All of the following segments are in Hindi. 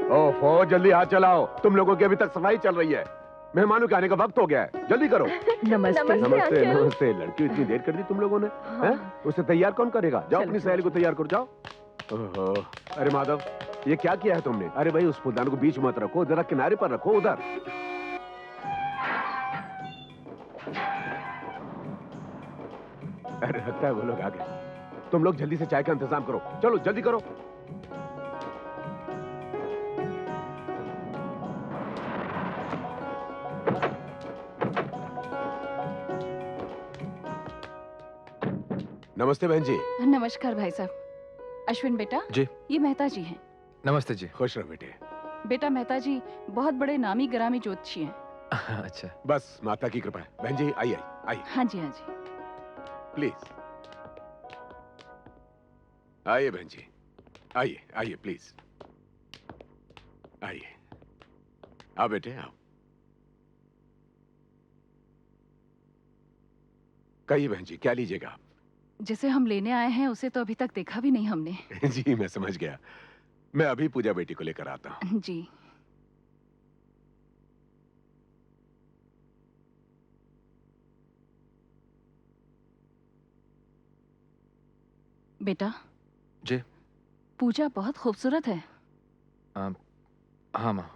ओफो, जल्दी हाथ चलाओ। तुम लोगों की अभी तक सफाई चल रही है। मेहमानों के आने का वक्त हो गया है, जल्दी करो। नमस्ते। नमस्ते नमस्ते। लड़की इतनी देर कर दी तुम लोगों ने। हाँ। उसे तैयार कौन करेगा? जाओ अपनी सहेली को तैयार करो, जाओ। ओहो, अरे माधव, ये क्या किया है तुमने? अरे भाई, उस फूलदान को बीच मत रखो, जरा किनारे पर रखो, उधर। अरे लगता है वो लोग आ गए। तुम लोग जल्दी से चाय का इंतजाम करो, चलो जल्दी करो। नमस्ते बहन जी। नमस्कार भाई साहब। अश्विन बेटा जी। ये मेहता जी हैं। नमस्ते जी। खुश रहो बेटे। बेटा मेहता जी बहुत बड़े नामी ग्रामी ज्योतिषी हैं। अच्छा। बस माता की कृपा है। बहन जी आइए आइए। हाँ जी हाँ जी। प्लीज आइए बहन जी, आइए आइए प्लीज आइए। आओ बेटे आओ। कहिए बहन जी, क्या लीजिएगा आप? जिसे हम लेने आए हैं उसे तो अभी तक देखा भी नहीं हमने। जी मैं समझ गया। मैं अभी पूजा बेटी को लेकर आता हूँ। जी। बेटा। जी। पूजा बहुत खूबसूरत है। हाँ माँ,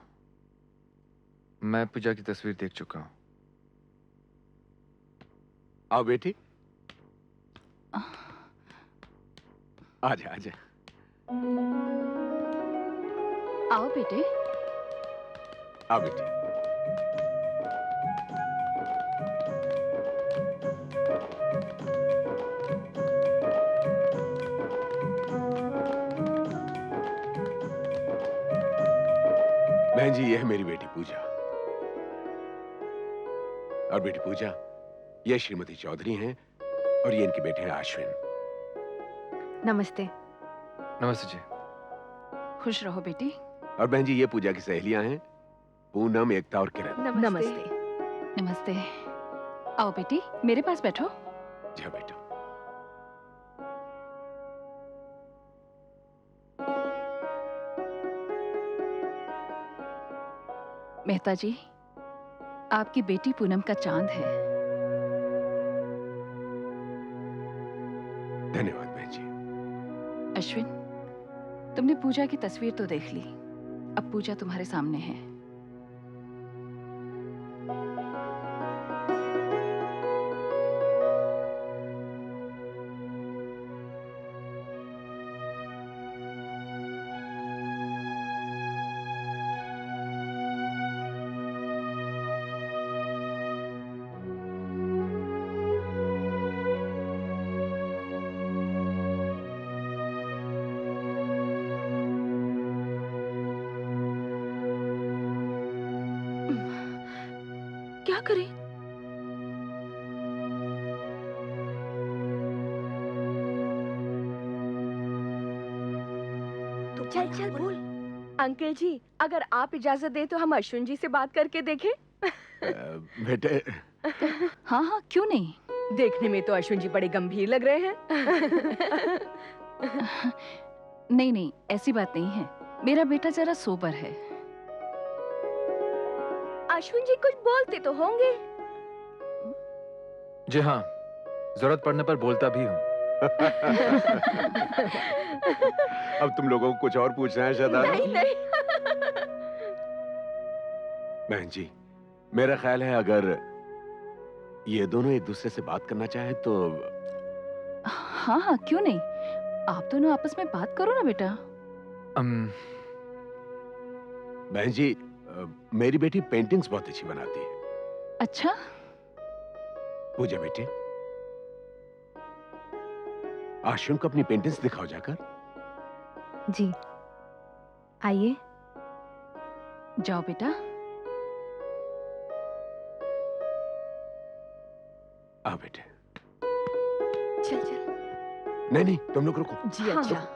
मैं पूजा की तस्वीर देख चुका हूँ। आओ बेटी, आजा आजा। आओ बेटे। आओ बेटी। बहन जी, ये है मेरी बेटी पूजा। और बेटी पूजा, ये श्रीमती चौधरी हैं और ये इनके बेटे हैं अश्विन। नमस्ते। नमस्ते जी। खुश रहो बेटी। और बहन जी, ये पूजा की सहेलियां हैं, पूनम, एकता और किरण। नमस्ते। नमस्ते। आओ बेटी मेरे पास बैठो। जा बेटा। मेहता जी, आपकी बेटी पूनम का चांद है। धन्यवाद बहन जी। अश्विन, तुमने पूजा की तस्वीर तो देख ली, अब पूजा तुम्हारे सामने है। क्या करें? तू चल चल बोल। अंकल जी, अगर आप इजाजत दें तो हम अश्विन जी से बात करके देखें। बेटे। हाँ हाँ, क्यों नहीं। देखने में तो अश्विन जी बड़े गंभीर लग रहे हैं। नहीं नहीं, ऐसी बात नहीं है। मेरा बेटा जरा सोबर है। अश्विन जी कुछ बोलते तो होंगे। जी हाँ, जरूरत पड़ने पर बोलता भी हूँ। अब तुम लोगों को कुछ और पूछना है शायद? नहीं नहीं। बहन जी, मेरा ख्याल है अगर ये दोनों एक दूसरे से बात करना चाहे तो। हाँ हाँ, क्यों नहीं। आप दोनों आपस में बात करो ना बेटा। बहन जी, मेरी बेटी पेंटिंग्स बहुत अच्छी बनाती है। अच्छा। पूजा बेटे, अश्विन को अपनी पेंटिंग्स दिखाओ जाकर। जी आइए। जाओ बेटा। आओ बेटे। चल चल। नहीं नहीं, तुम लोग रुको। जी अच्छा।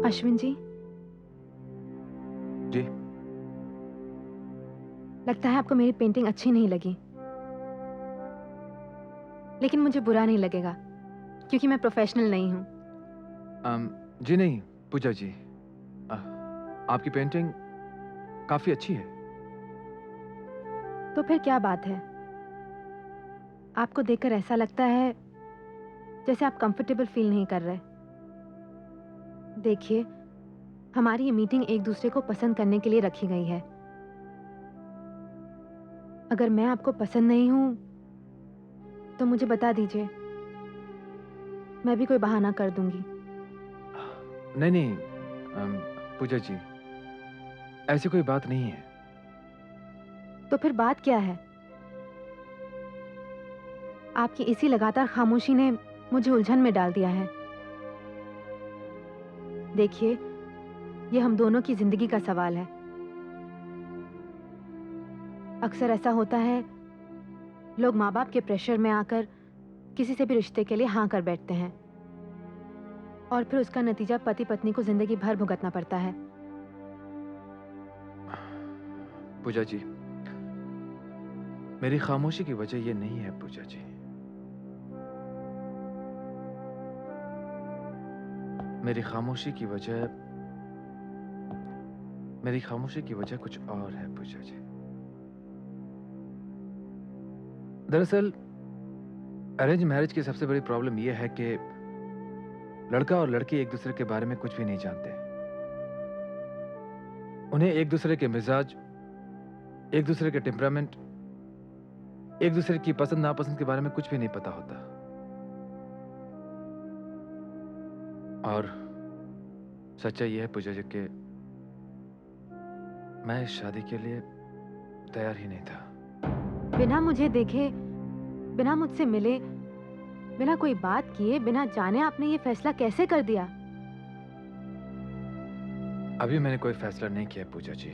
अश्विन जी, जी। लगता है आपको मेरी पेंटिंग अच्छी नहीं लगी, लेकिन मुझे बुरा नहीं लगेगा क्योंकि मैं प्रोफेशनल नहीं हूँ। जी नहीं पूजा जी, आपकी पेंटिंग काफी अच्छी है। तो फिर क्या बात है? आपको देखकर ऐसा लगता है जैसे आप कंफर्टेबल फील नहीं कर रहे। देखिए, हमारी ये मीटिंग एक दूसरे को पसंद करने के लिए रखी गई है। अगर मैं आपको पसंद नहीं हूं तो मुझे बता दीजिए, मैं भी कोई बहाना कर दूंगी। नहीं नहीं पूजा जी, ऐसी कोई बात नहीं है। तो फिर बात क्या है? आपकी इसी लगातार खामोशी ने मुझे उलझन में डाल दिया है। देखिए, ये हम दोनों की जिंदगी का सवाल है। अक्सर ऐसा होता है, लोग माँ बाप के प्रेशर में आकर किसी से भी रिश्ते के लिए हाँ कर बैठते हैं और फिर उसका नतीजा पति पत्नी को जिंदगी भर भुगतना पड़ता है। पूजा जी, मेरी खामोशी की वजह ये नहीं है पूजा जी। मेरी खामोशी की वजह कुछ और है पूजा जी। दरअसल अरेंज मैरिज की सबसे बड़ी प्रॉब्लम यह है कि लड़का और लड़की एक दूसरे के बारे में कुछ भी नहीं जानते। उन्हें एक दूसरे के मिजाज, एक दूसरे के टेम्परामेंट, एक दूसरे की पसंद नापसंद के बारे में कुछ भी नहीं पता होता। और सच्चाई यह है पूजा जी कि मैं इस शादी के लिए तैयार ही नहीं था। बिना मुझे देखे, बिना मुझसे मिले, बिना कोई बात किए, बिना जाने आपने ये फैसला कैसे कर दिया? अभी मैंने कोई फैसला नहीं किया पूजा जी।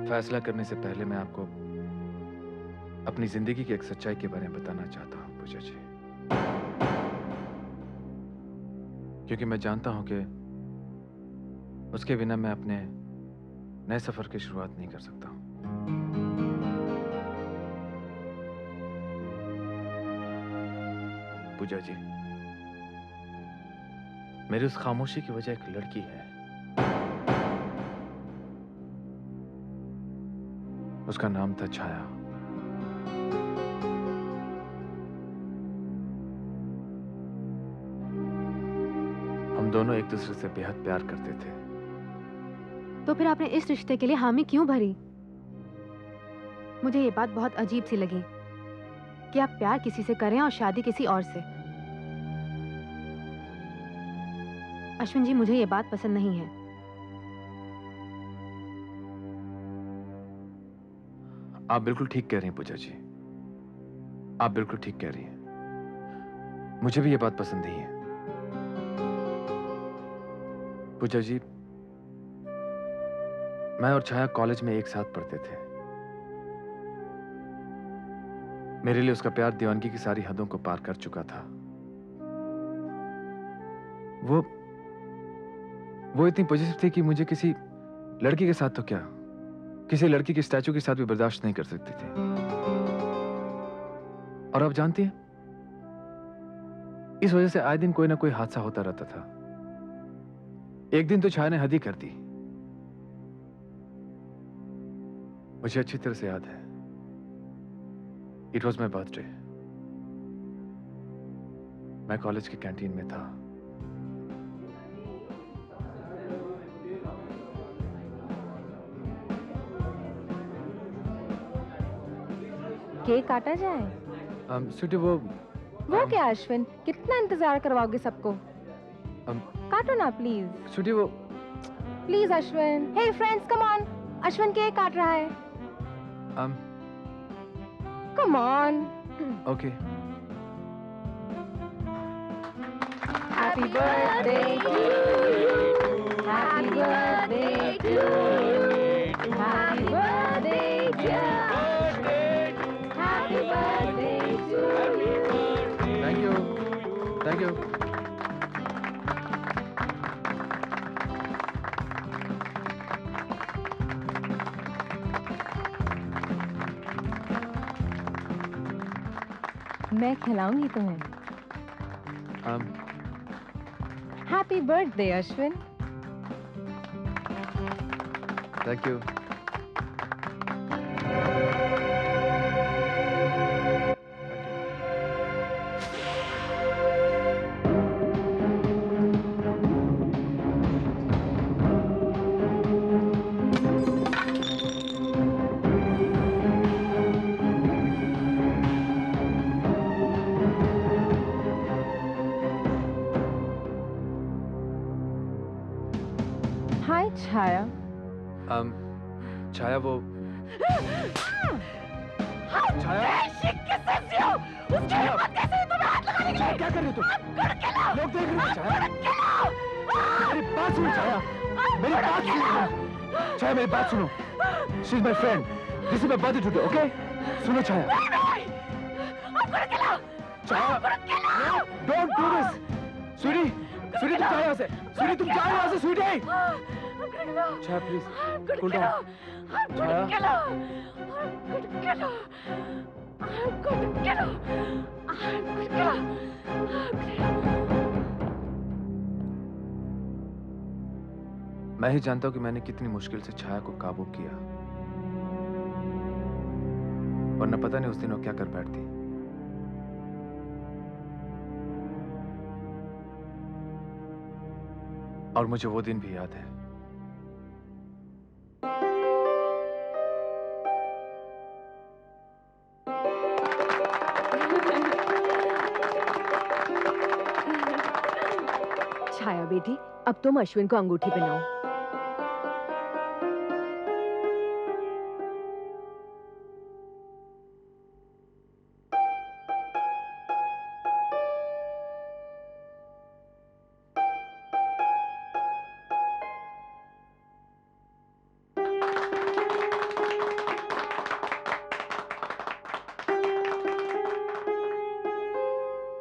फैसला करने से पहले मैं आपको अपनी जिंदगी की एक सच्चाई के बारे में बताना चाहता हूं पूजा जी, क्योंकि मैं जानता हूं कि उसके बिना मैं अपने नए सफर की शुरुआत नहीं कर सकता हूं। पूजा जी, मेरी उस खामोशी की वजह एक लड़की है। उसका नाम था छाया। हम दोनों एक दूसरे से बेहद प्यार करते थे। तो फिर आपने इस रिश्ते के लिए हामी क्यों भरी? मुझे ये बात बहुत अजीब सी लगी कि आप प्यार किसी से करें और शादी किसी और से। अश्विन जी, मुझे ये बात पसंद नहीं है। आप बिल्कुल ठीक कह रही हैं पूजा जी, आप बिल्कुल ठीक कह रही हैं। मुझे भी ये बात पसंद नहीं है। पूजा जी, मैं और छाया कॉलेज में एक साथ पढ़ते थे। मेरे लिए उसका प्यार दीवानगी की सारी हदों को पार कर चुका था। वो इतनी पॉजिटिव थी कि मुझे किसी लड़की के साथ तो क्या, किसी लड़की की स्टैचू के साथ भी बर्दाश्त नहीं कर सकती थी। और आप जानती हैं, इस वजह से आए दिन कोई ना कोई हादसा होता रहता था। एक दिन तो छाया ने हद ही कर दी। मुझे अच्छी तरह से याद है, इट वॉज माई बर्थडे। मैं कॉलेज की कैंटीन में था। केक काटा जाए? स्वीटी, वो क्या अश्विन, कितना इंतजार करवाओगे सबको? काटो ना प्लीज। स्वीटी, वो please Ashwin. Hey friends, come on. Ashwin cake काट रहा है। Come on. Okay. Happy birthday to you. Happy birthday to you. Happy birthday to you. Happy birthday thank you. मैं खिलाऊंगी तुम्हें। um, happy birthday Ashwin. Thank you. Hi Chhaya. Chhaya वो छाया छाया क्या कर रही हो तुम? लोग देख रहे हैं। छाया मेरी बात सुनो। छाया मेरी बात सुनो। छाया मेरी बात सुनो। She is my friend. This is my birthday today, okay? सुनो Chhaya. Chhaya don't do this. Sweetie sweetie तुम जाओ यहाँ से। स्वीटी तुम जाओ यहाँ से। Sweetie Chhaya please cool down. Chhaya मैं ही जानता हूं कि मैंने कितनी मुश्किल से छाया को काबू किया, वरना पता नहीं उस दिन वो क्या कर बैठती। और मुझे वो दिन भी याद है। छाया बेटी, अब तुम अश्विन को अंगूठी पहनाओ।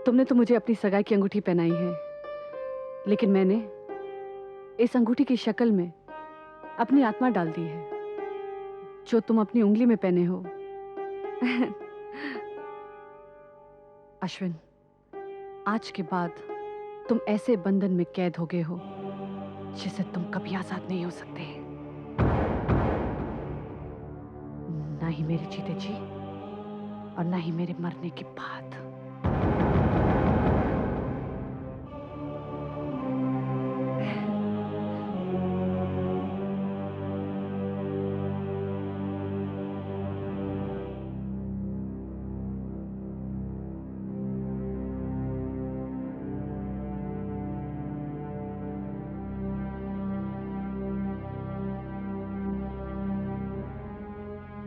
तुमने तो मुझे अपनी सगाई की अंगूठी पहनाई है, लेकिन मैंने इस अंगूठी की शक्ल में अपनी आत्मा डाल दी है, जो तुम अपनी उंगली में पहने हो। अश्विन, आज के बाद तुम ऐसे बंधन में कैद हो गए हो जिससे तुम कभी आजाद नहीं हो सकते। ना ही मेरे जीते जी और ना ही मेरे मरने के बाद।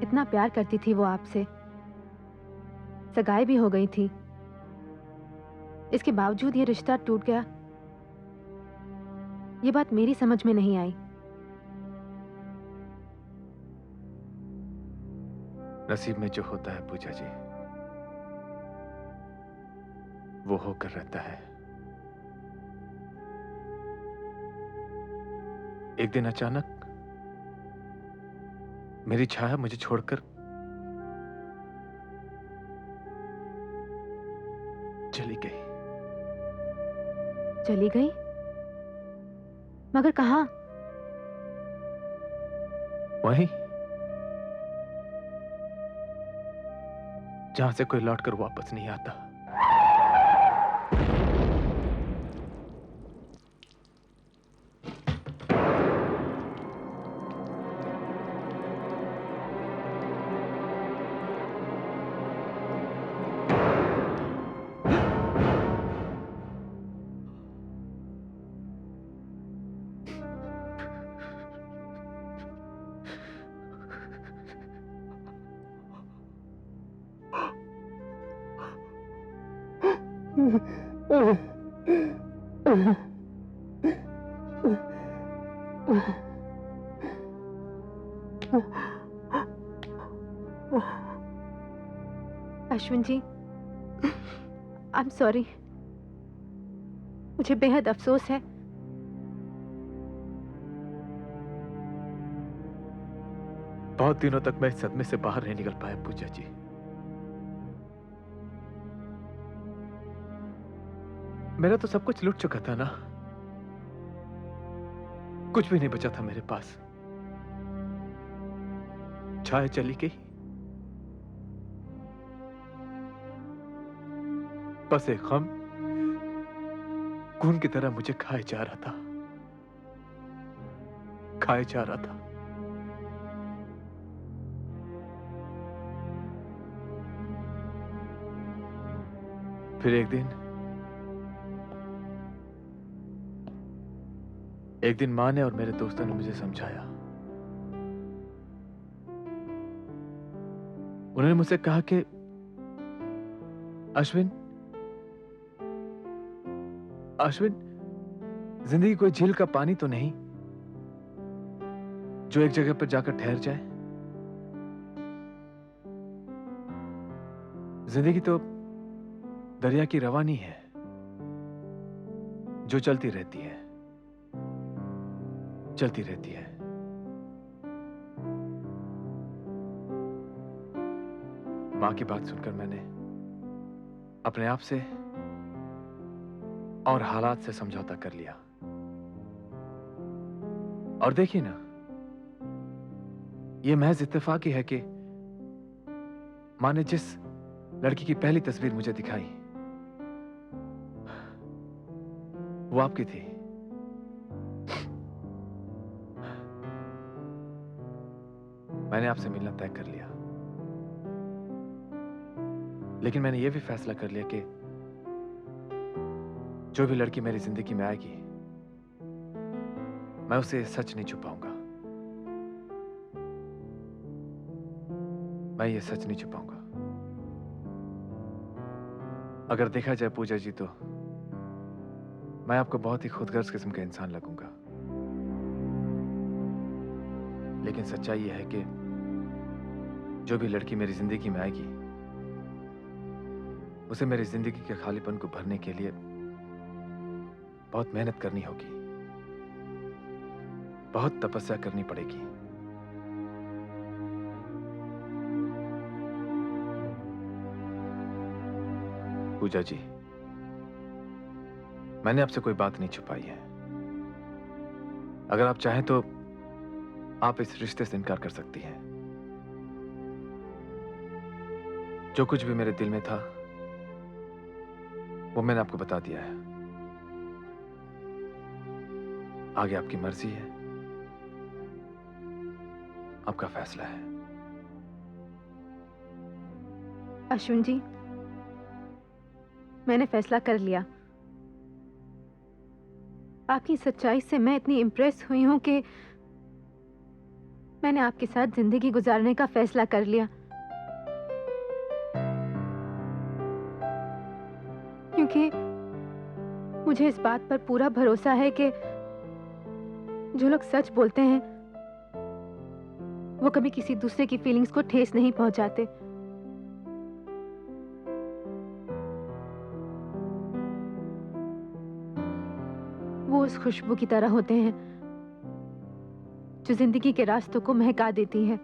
इतना प्यार करती थी वो आपसे, सगाई भी हो गई थी, इसके बावजूद ये रिश्ता टूट गया। ये बात मेरी समझ में नहीं आई। नसीब में जो होता है पूजा जी, वो होकर रहता है। एक दिन अचानक मेरी छाया मुझे छोड़कर चली गई। चली गई? मगर कहाँ? वहीं जहां से कोई लौटकर वापस नहीं आता। अश्विन जी, आई एम सॉरी। मुझे बेहद अफसोस है। बहुत दिनों तक मैं इस सदमे से बाहर नहीं निकल पाया पूजा जी। मेरा तो सब कुछ लुट चुका था ना, कुछ भी नहीं बचा था मेरे पास। छाया चली गई, बस एक गम खून की तरह मुझे खाए जा रहा था, खाए जा रहा था। फिर एक दिन मां ने और मेरे दोस्तों ने मुझे समझाया। उन्होंने मुझसे कहा कि अश्विन, जिंदगी कोई झील का पानी तो नहीं जो एक जगह पर जाकर ठहर जाए। जिंदगी तो दरिया की रवानी है जो चलती रहती है, चलती रहती है। मां की बात सुनकर मैंने अपने आप से और हालात से समझौता कर लिया। और देखिए ना, यह महज इत्तेफाक ही है कि मां ने जिस लड़की की पहली तस्वीर मुझे दिखाई वो आपकी थी। मैंने आपसे मिलना तय कर लिया, लेकिन मैंने यह भी फैसला कर लिया कि जो भी लड़की मेरी जिंदगी में आएगी मैं उसे सच नहीं छुपाऊंगा। मैं ये सच नहीं छुपाऊंगा। अगर देखा जाए पूजा जी तो मैं आपको बहुत ही खुदगर्ज किस्म का इंसान लगूंगा, लेकिन सच्चाई यह है कि जो भी लड़की मेरी जिंदगी में आएगी उसे मेरी जिंदगी के खालीपन को भरने के लिए बहुत मेहनत करनी होगी, बहुत तपस्या करनी पड़ेगी। पूजा जी, मैंने आपसे कोई बात नहीं छुपाई है। अगर आप चाहें तो आप इस रिश्ते से इनकार कर सकती हैं। जो कुछ भी मेरे दिल में था वो मैंने आपको बता दिया है। आगे आपकी मर्जी है, आपका फैसला है। अश्विन जी, मैंने फैसला कर लिया। आपकी सच्चाई से मैं इतनी इम्प्रेस हुई हूं कि मैंने आपके साथ जिंदगी गुजारने का फैसला कर लिया। क्योंकि मुझे इस बात पर पूरा भरोसा है कि जो लोग सच बोलते हैं वो कभी किसी दूसरे की फीलिंग्स को ठेस नहीं पहुंचाते। वो उस खुशबू की तरह होते हैं जो जिंदगी के रास्तों को महका देती है।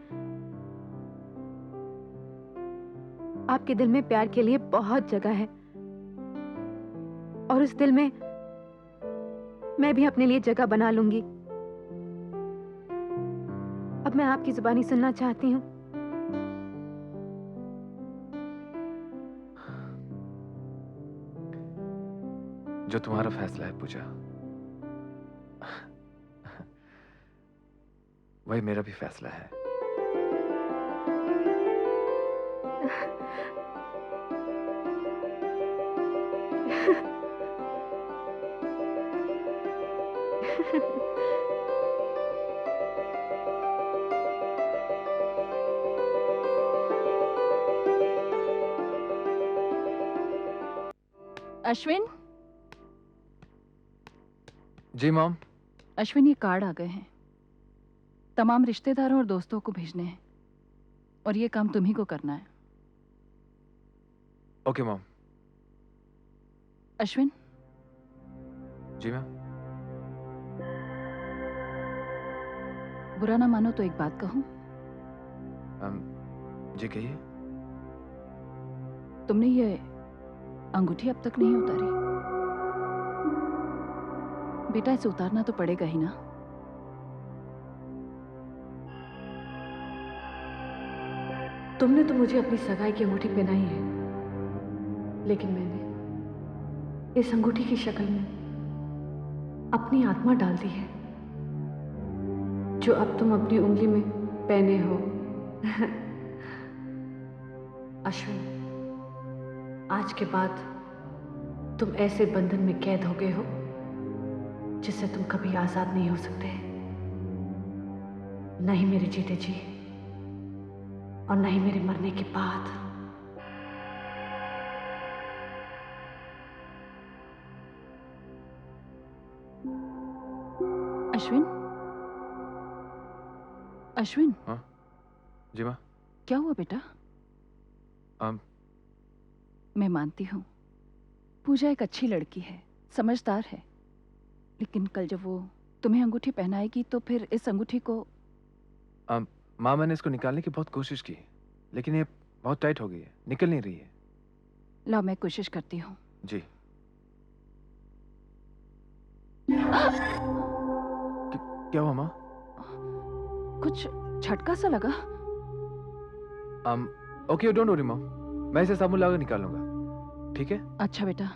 आपके दिल में प्यार के लिए बहुत जगह है और उस दिल में मैं भी अपने लिए जगह बना लूंगी। अब मैं आपकी जुबानी सुनना चाहती हूँ। जो तुम्हारा फैसला है पूजा, वही मेरा भी फैसला है। अश्विन, जी मॉम। अश्विन ये कार्ड आ गए हैं। तमाम रिश्तेदारों और दोस्तों को भेजने हैं और ये काम तुम्ही को करना है। Okay mom. अश्विन, जी मैम। बुरा ना मानो तो एक बात कहूं। जी कहिए। तुमने ये अंगूठी अब तक नहीं उतारी। बेटा इसे उतारना तो पड़ेगा ही ना। तुमने तो मुझे अपनी सगाई की अंगूठी पहनाई है, लेकिन मैंने इस अंगूठी की शक्ल में अपनी आत्मा डाल दी है, जो अब तुम अपनी उंगली में पहने हो। अश्विन, आज के बाद तुम ऐसे बंधन में कैद हो गए हो जिससे तुम कभी आजाद नहीं हो सकते। नहीं मेरे जीते जी और नहीं मेरे मरने के बाद। अश्विन, अश्विन। हाँ जी माँ। क्या हुआ बेटा? मैं मानती हूँ पूजा एक अच्छी लड़की है, समझदार है, लेकिन कल जब वो तुम्हें अंगूठी पहनाएगी तो फिर इस अंगूठी को। माँ मैंने इसको निकालने की बहुत कोशिश की, लेकिन ये बहुत टाइट हो गई है, निकल नहीं रही है। लाओ मैं कोशिश करती हूँ। जी। क्या हुआ माँ? कुछ झटका सा लगा। ओके डोंट वरी मॉम, मैं इसे साबुन लगा निकाल लूंगा, ठीक है? अच्छा बेटा।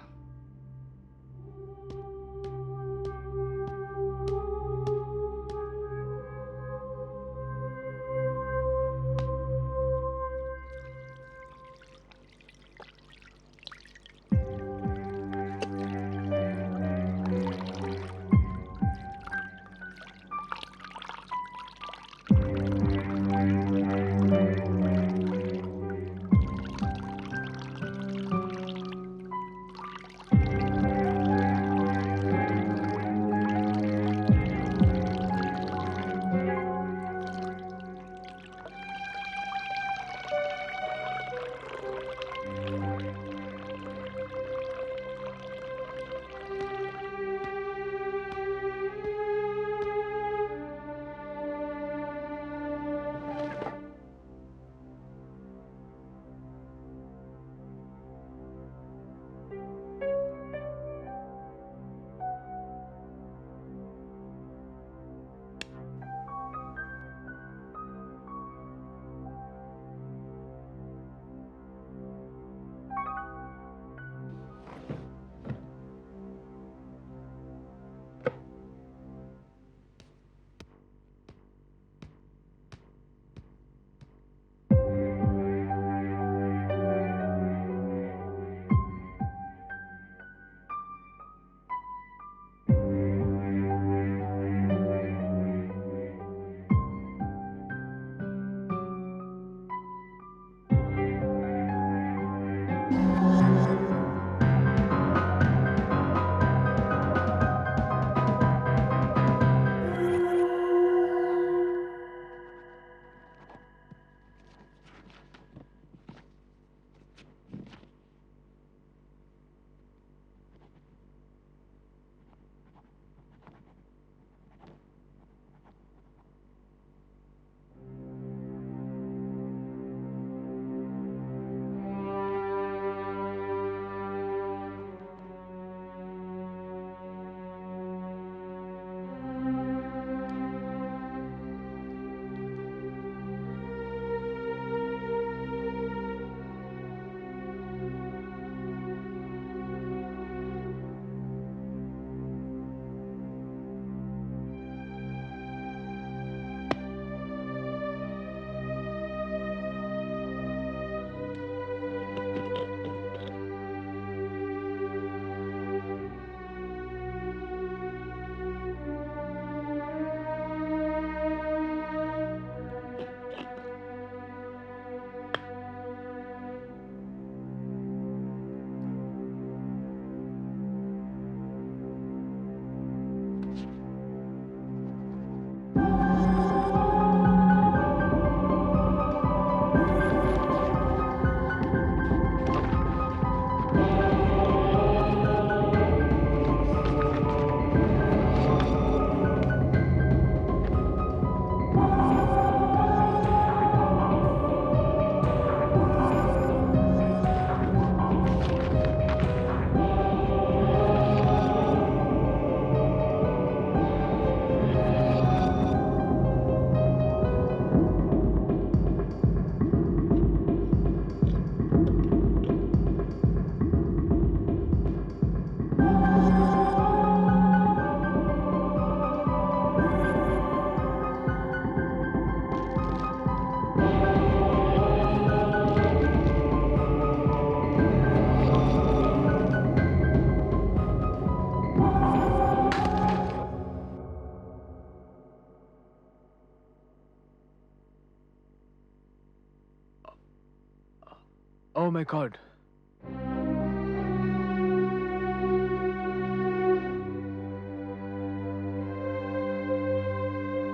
Oh my God.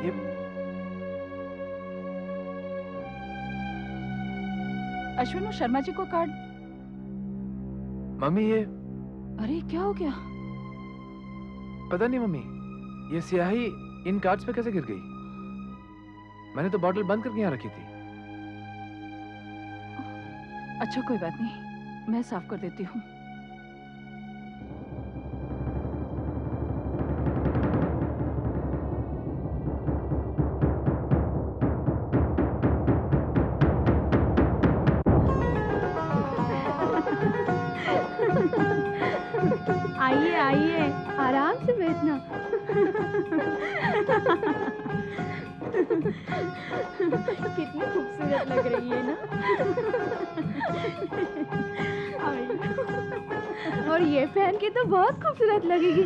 ये अश्विन, वो शर्मा जी को कार्ड। मम्मी, ये अरे क्या हो गया? पता नहीं मम्मी, ये स्याही इन कार्ड्स पे कैसे गिर गई? मैंने तो बॉटल बंद करके यहाँ रखी थी। अच्छा कोई बात नहीं, मैं साफ कर देती हूँ। आइए आइए, आराम से बैठना। कितनी खूबसूरत लग रही है ना। और ये पहन के तो बहुत खूबसूरत लगेगी।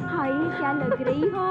हाय, क्या लग रही हो।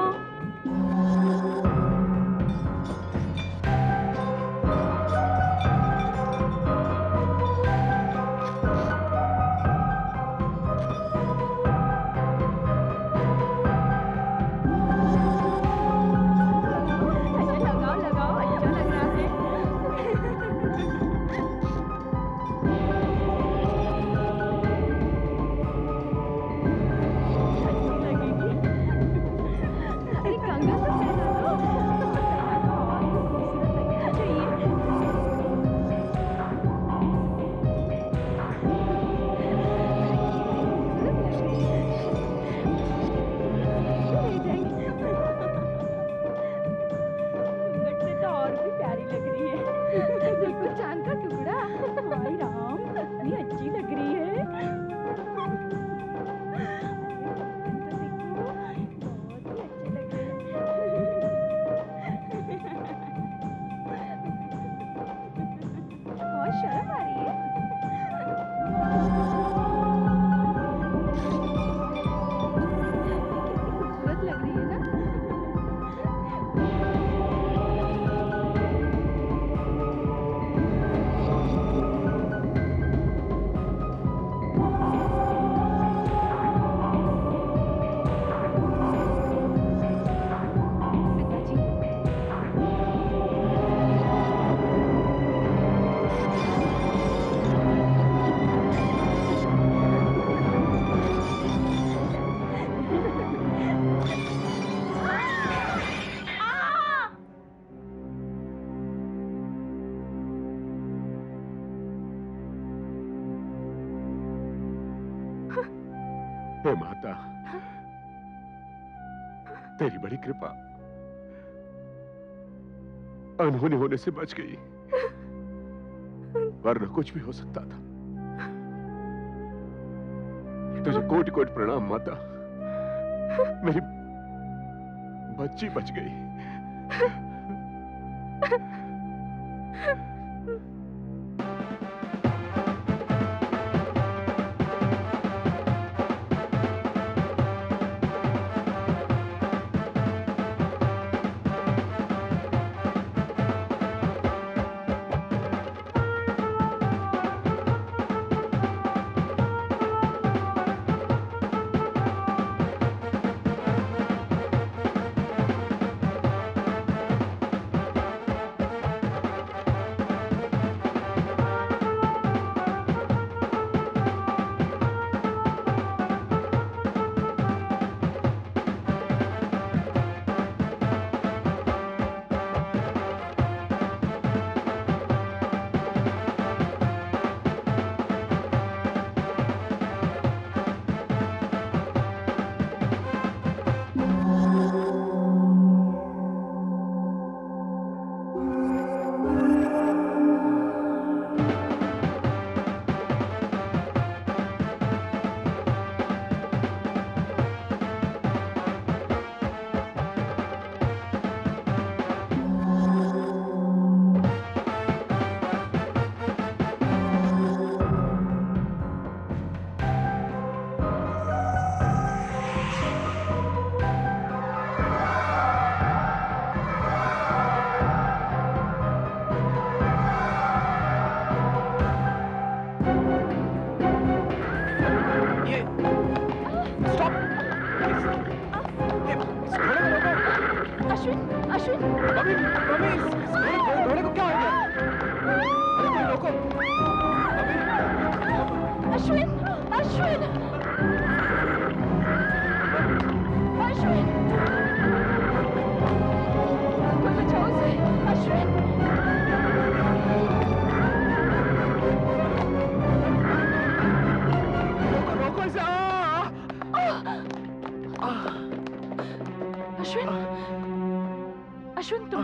हे माता, तेरी बड़ी कृपा, अनहोनी होने से बच गई, वरना कुछ भी हो सकता था। तुझे कोटि कोटि प्रणाम माता, मेरी बच्ची बच गई।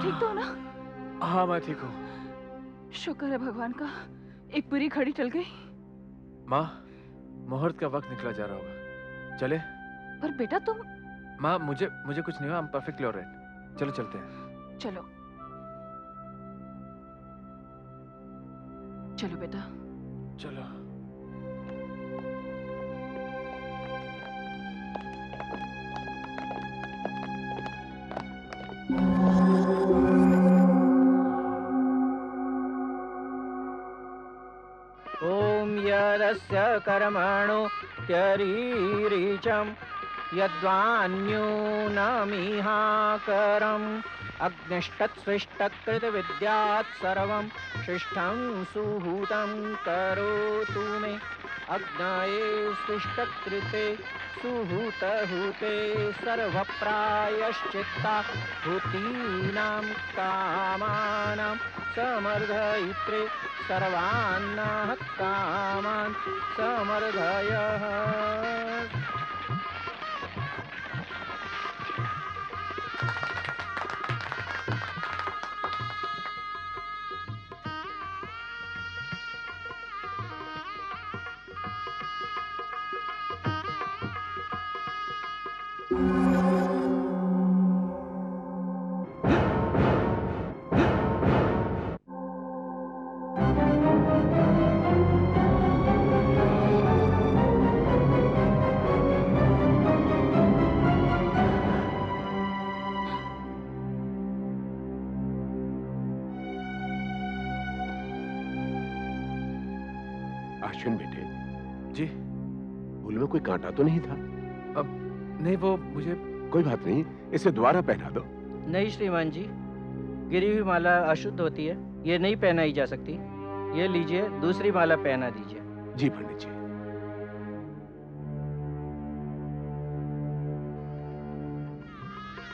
ठीक तो हो ना? हाँ मैं ठीक हूँ। शुक्र है भगवान का, एक बुरी घड़ी टल गई। माँ, मुहूर्त का वक्त निकला जा रहा होगा, चले? पर बेटा तुम। माँ मुझे कुछ नहीं हुआ, I'm perfectly alright। चलो चलते हैं। चलो चलो बेटा। चलो। ॐ यदस्य कर्मणो त्यरीरिचं यद्वान्यूनमिहाकरम् अग्निष्टत्स्विष्टकृतविद्यात् सर्वं शिष्टं सुहूतं करोतु मे अग्नये स्विष्टकृते सुहूतहूते सर्वप्रायश्चित्ता भूतीनां कामानां समर्धयित्रे सर्वान्नः कामान् समर्धयः। अश्विन बेटे, जी? फूल में कोई कांटा तो नहीं था? नहीं, वो मुझे। कोई बात नहीं, इसे दोबारा पहना दो। नहीं श्रीमान जी, गिरी हुई माला अशुद्ध होती है, ये नहीं पहनाई जा सकती। ये लीजिए, दूसरी माला पहना दीजिए। जी पंडित जी।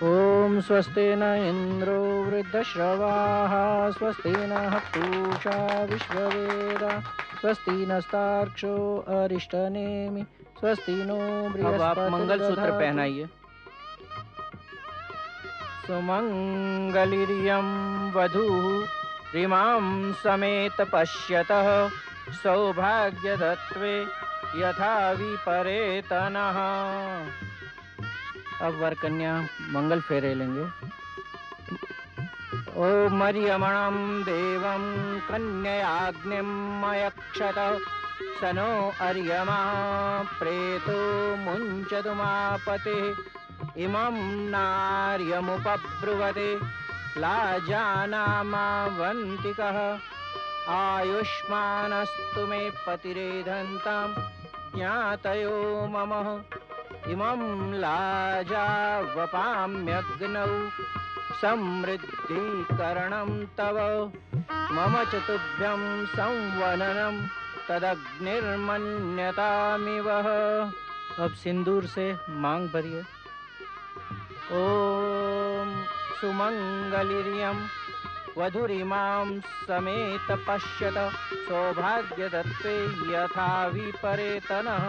ओम स्वस्ति न इंद्रो वृद्धश्रवाः स्वस्ति नः पूषा विश्ववेदा स्वस्ति नस्तार्क्ष्यो अरिष्टनेमि स्वस्ति नो बृहस्पतिर्दधातु। अब आप मंगलसूत्र पहनाइए। सुमंगलिर्यं वधूः रिमां समेत पश्यतः सौभाग्यदत्वे यथा विपरेतनः। अब वर कन्या मंगल फेरे लेंगे। ओ मरियमणं देवं कन्ययाग्निमयक्षत स नो अर्यमा प्रेतो मुञ्चतुमापते इमं नार्यमुपब्रुवते लाजानामावन्तिकः आयुष्मानस्तु मे पतिरेधन्तां ज्ञातयो मम इमं लाजावपाम्यग्नौ समृद्धीकरणं तव मम च तुभ्यं संवदनं तदग्निर्मन्यतामिवः। अब सिंदूर से मांग भरिए। ओम सुमंगलिर्यं वधुरिमां समेत पश्यत सौभाग्यदत्ते यथा विपरेतनः।